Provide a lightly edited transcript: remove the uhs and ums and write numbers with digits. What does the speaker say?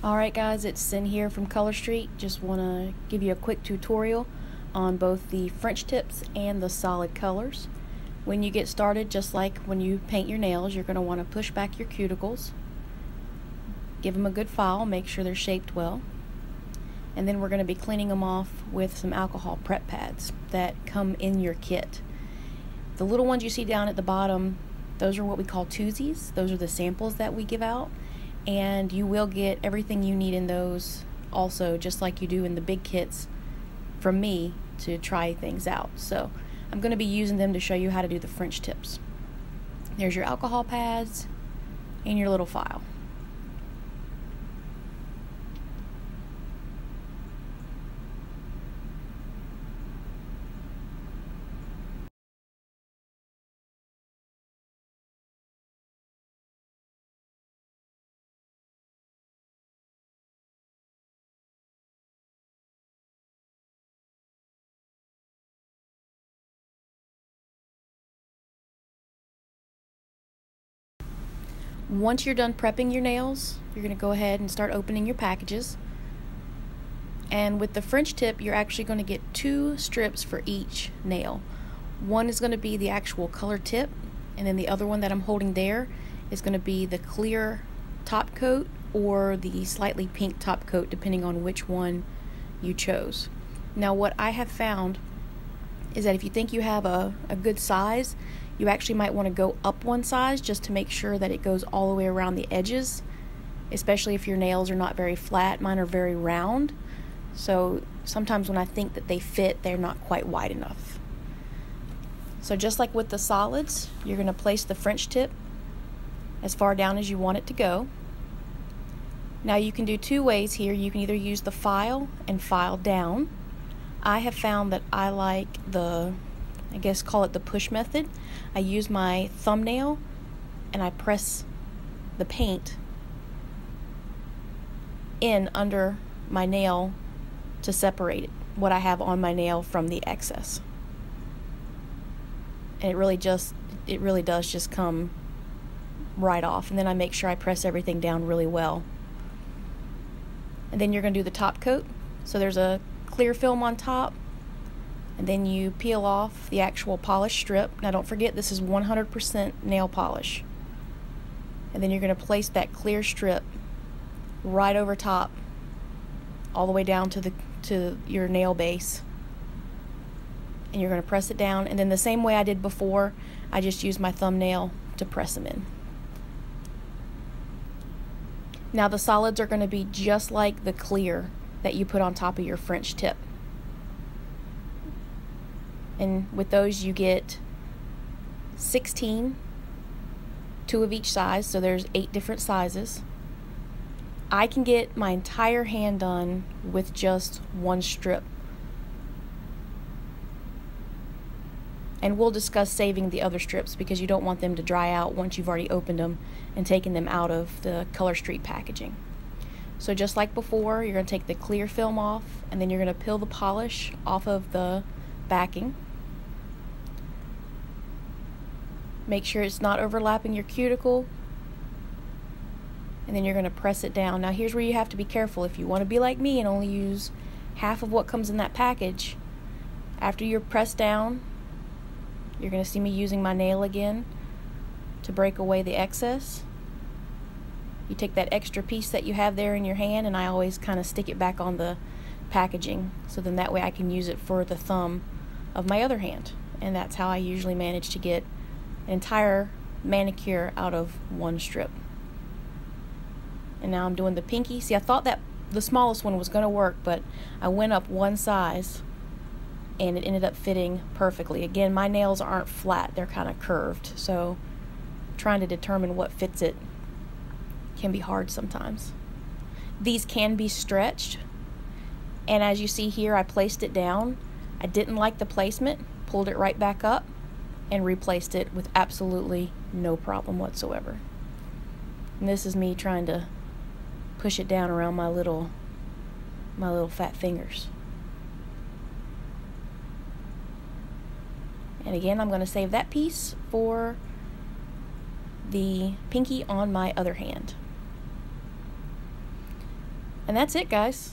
Alright guys, it's Sin here from Color Street. Just want to give you a quick tutorial on both the French tips and the solid colors. When you get started, just like when you paint your nails, you're going to want to push back your cuticles, give them a good file, make sure they're shaped well, and then we're going to be cleaning them off with some alcohol prep pads that come in your kit. The little ones you see down at the bottom, those are what we call twosies. Those are the samples that we give out. And you will get everything you need in those also, just like you do in the big kits from me to try things out. So I'm going to be using them to show you how to do the French tips. There's your alcohol pads and your little file. Once you're done prepping your nails, you're going to go ahead and start opening your packages. And with the French tip, you're actually going to get 2 strips for each nail. One is going to be the actual color tip, and then the other one that I'm holding there is going to be the clear top coat or the slightly pink top coat, depending on which one you chose. Now, what I have found is that if you think you have a good size, you actually might want to go up one size just to make sure that it goes all the way around the edges, especially if your nails are not very flat. Mine are very round, so sometimes when I think that they fit, they're not quite wide enough. So just like with the solids, you're going to place the French tip as far down as you want it to go. Now you can do 2 ways here. You can either use the file and file down. I have found that I like call it the push method. I use my thumbnail and I press the paint in under my nail to separate what I have on my nail from the excess. And it really does just come right off. And then I make sure I press everything down really well. And then you're going to do the top coat. So there's a clear film on top, and then you peel off the actual polish strip. Now don't forget, this is 100% nail polish. And then you're going to place that clear strip right over top, all the way down to your nail base. And you're going to press it down, and then the same way I did before, I just used my thumbnail to press them in. Now the solids are going to be just like the clear that you put on top of your French tip. And with those you get 16, 2 of each size, so there's 8 different sizes. I can get my entire hand done with just 1 strip. And we'll discuss saving the other strips because you don't want them to dry out once you've already opened them and taken them out of the Color Street packaging. So just like before, you're going to take the clear film off, and then you're going to peel the polish off of the backing. Make sure it's not overlapping your cuticle, and then you're going to press it down. Now here's where you have to be careful. If you want to be like me and only use half of what comes in that package, after you're pressed down, you're going to see me using my nail again to break away the excess. You take that extra piece that you have there in your hand, and I always kind of stick it back on the packaging, so then that way I can use it for the thumb of my other hand. And that's how I usually manage to get an entire manicure out of 1 strip. And now I'm doing the pinky. See, I thought that the smallest one was going to work, but I went up 1 size and it ended up fitting perfectly. Again, my nails aren't flat, they're kind of curved, so trying to determine what fits it can be hard sometimes. These can be stretched, and as you see here, I placed it down. I didn't like the placement, pulled it right back up and replaced it with absolutely no problem whatsoever. And this is me trying to push it down around my little fat fingers. And again, I'm going to save that piece for the pinky on my other hand. And that's it, guys.